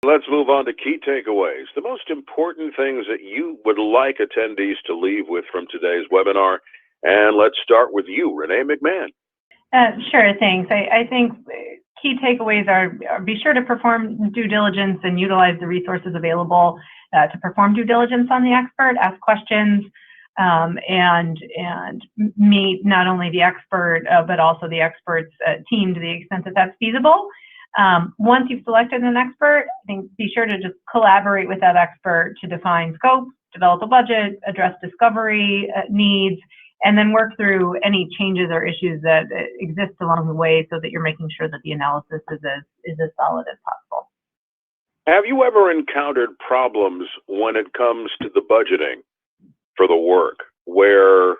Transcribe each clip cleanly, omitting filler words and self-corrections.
Let's move on to key takeaways. The most important things that you would like attendees to leave with from today's webinar. And let's start with you, Renee McMahon. Sure, thanks. I think key takeaways are be sure to perform due diligence and utilize the resources available to perform due diligence on the expert, ask questions, and meet not only the expert, but also the expert's team to the extent that that's feasible. Once you've selected an expert, I think be sure to just collaborate with that expert to define scope, develop a budget, address discovery needs, and then work through any changes or issues that exist along the way so that you're making sure that the analysis is as solid as possible. Have you ever encountered problems when it comes to the budgeting for the work, where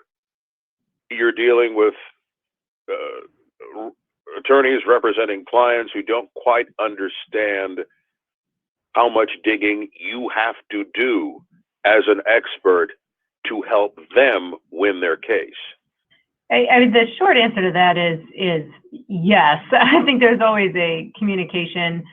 you're dealing with attorneys representing clients who don't quite understand how much digging you have to do as an expert to help them win their case? The short answer to that is yes. I think there's always a communication,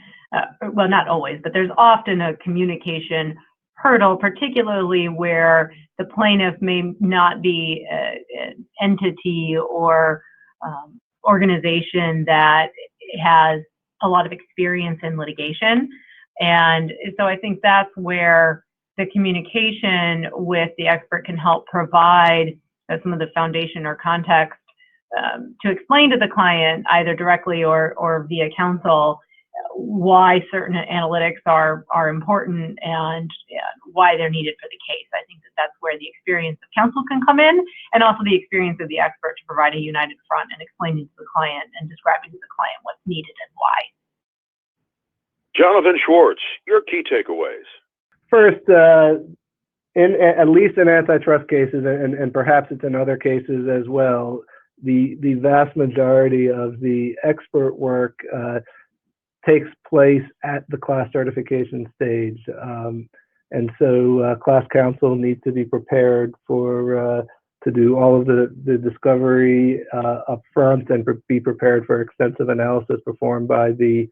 well, not always, but there's often a communication hurdle, particularly where the plaintiff may not be an entity or organization that has a lot of experience in litigation. And so I think that's where the communication with the expert can help provide some of the foundation or context to explain to the client, either directly or via counsel, why certain analytics are important and why they're needed for the case. I think that's where the experience of counsel can come in, and also the experience of the expert to provide a united front and explaining to the client and describing to the client what's needed and why. Jonathan Schwartz, your key takeaways. First, at least in antitrust cases, and perhaps it's in other cases as well, the vast majority of the expert work takes place at the class certification stage. And so class counsel needs to be prepared to do all of the discovery up front and be prepared for extensive analysis performed by the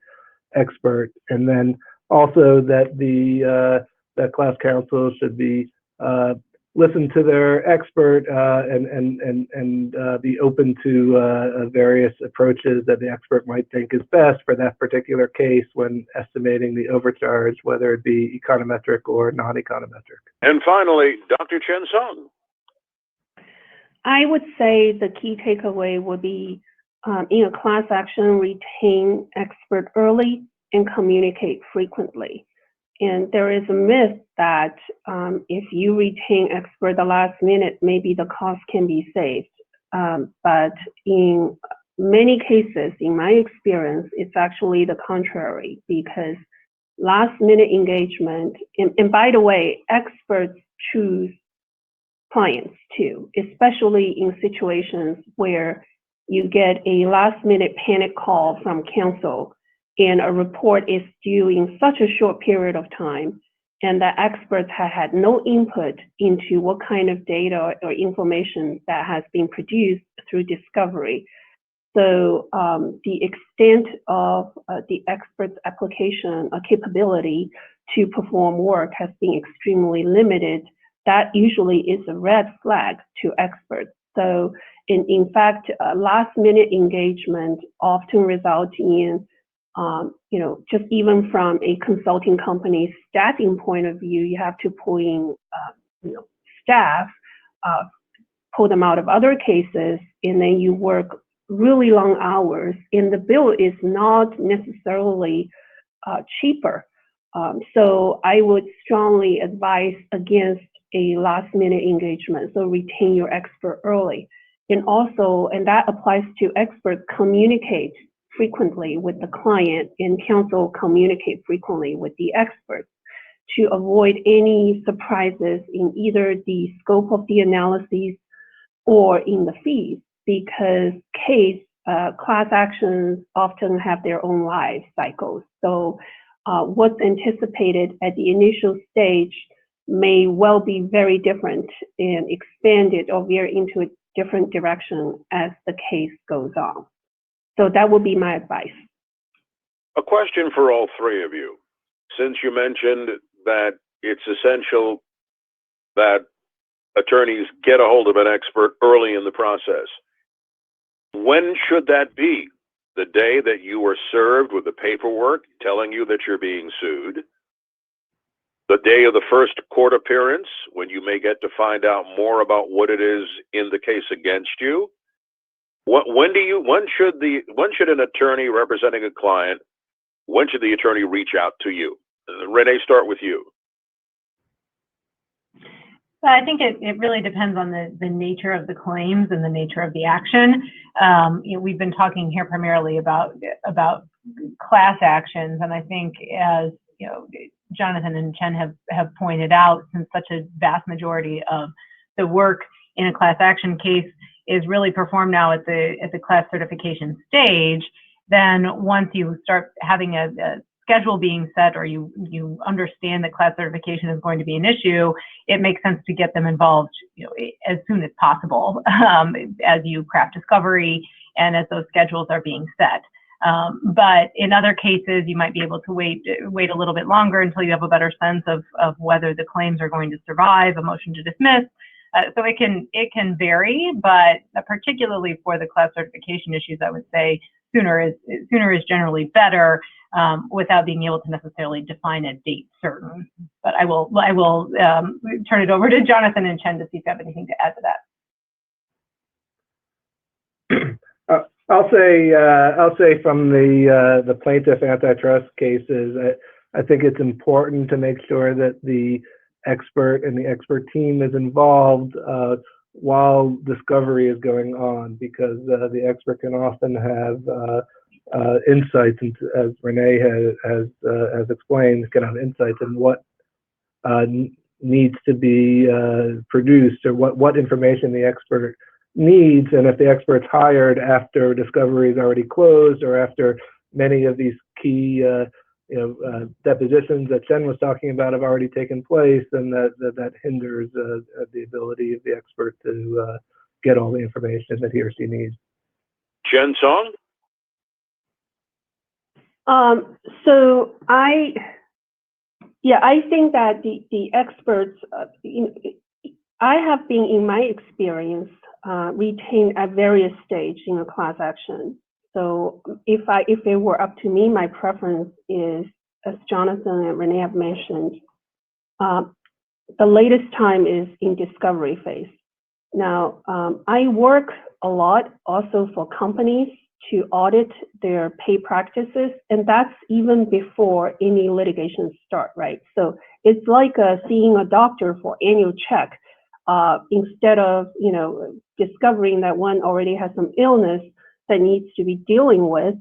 expert. And then also that that class counsel should be listen to their expert and be open to various approaches that the expert might think is best for that particular case when estimating the overcharge, whether it be econometric or non-econometric. And finally, Dr. Chen Sung. I would say the key takeaway would be in a class action, retain expert early and communicate frequently. And there is a myth that if you retain expert the last minute, maybe the cost can be saved. But in many cases, in my experience, it's actually the contrary, because last minute engagement, and by the way, experts choose clients too, especially in situations where you get a last minute panic call from counsel and a report is due in such a short period of time, and the experts have had no input into what kind of data or information that has been produced through discovery. So the extent of the expert's application capability to perform work has been extremely limited. That usually is a red flag to experts. So in fact, last minute engagement often results in just even from a consulting company's staffing point of view, you have to pull in, staff, pull them out of other cases, and then you work really long hours, and the bill is not necessarily cheaper. So I would strongly advise against a last minute engagement. So retain your expert early. And also, and that applies to experts, communicate frequently with the client, and counsel communicate frequently with the experts to avoid any surprises in either the scope of the analyses or in the fees, because class actions often have their own life cycles. So what's anticipated at the initial stage may well be very different and expanded or veer into a different direction as the case goes on. So that would be my advice. A question for all three of you. since you mentioned that it's essential that attorneys get a hold of an expert early in the process, when should that be? The day that you are served with the paperwork telling you that you're being sued? The day of the first court appearance, when you may get to find out more about what it is in the case against you? When should an attorney representing a client, when should the attorney reach out to you? Renee, start with you. So I think it really depends on the nature of the claims and the nature of the action. We've been talking here primarily about class actions, and I think, as Jonathan and Chen have pointed out, since such a vast majority of the work in a class action case is really performed now at the class certification stage, then once you start having a schedule being set, or you understand that class certification is going to be an issue, it makes sense to get them involved as soon as possible, as you craft discovery and as those schedules are being set. But in other cases, you might be able to wait a little bit longer until you have a better sense of whether the claims are going to survive a motion to dismiss. So it can vary, but particularly for the class certification issues, I would say sooner is generally better, without being able to necessarily define a date certain. But I will turn it over to Jonathan and Chen to see if you have anything to add to that. I'll say from the plaintiff antitrust cases, I think it's important to make sure that the expert and the expert team is involved while discovery is going on, because the expert can often have insights into, as Renee has explained, can have insights in what needs to be produced, or what information the expert needs. And if the expert's hired after discovery is already closed, or after many of these key depositions that Chen was talking about have already taken place, then that hinders the ability of the expert to get all the information that he or she needs. Chen Song? So I think that the experts, I have been, in my experience, retained at various stages in a class action. So if it were up to me, my preference is, as Jonathan and Renee have mentioned, the latest time is in discovery phase. Now, I work a lot also for companies to audit their pay practices, and that's even before any litigation start, right? So it's like seeing a doctor for annual check, instead of discovering that one already has some illness that needs to be dealing with.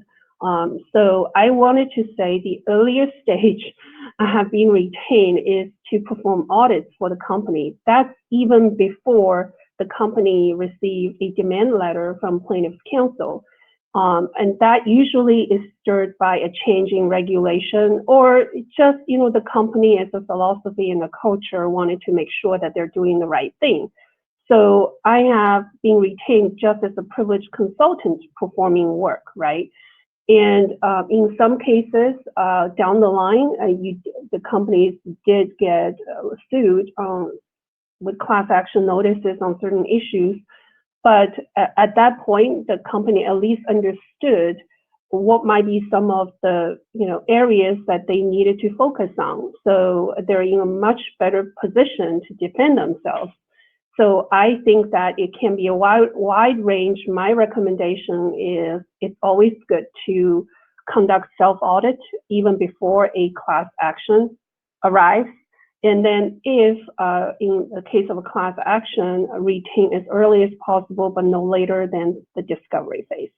So I wanted to say the earliest stage I have been retained is to perform audits for the company. That's even before the company received a demand letter from plaintiff's counsel. And that usually is stirred by a changing regulation, or just, the company as a philosophy and a culture wanted to make sure that they're doing the right thing. So I have been retained just as a privileged consultant performing work, right? And in some cases, down the line, the companies did get sued with class action notices on certain issues. But at that point, the company at least understood what might be some of the areas that they needed to focus on. So they're in a much better position to defend themselves. So I think that it can be a wide range. My recommendation is it's always good to conduct self-audit even before a class action arrives. And then if, in the case of a class action, retain as early as possible, but no later than the discovery phase.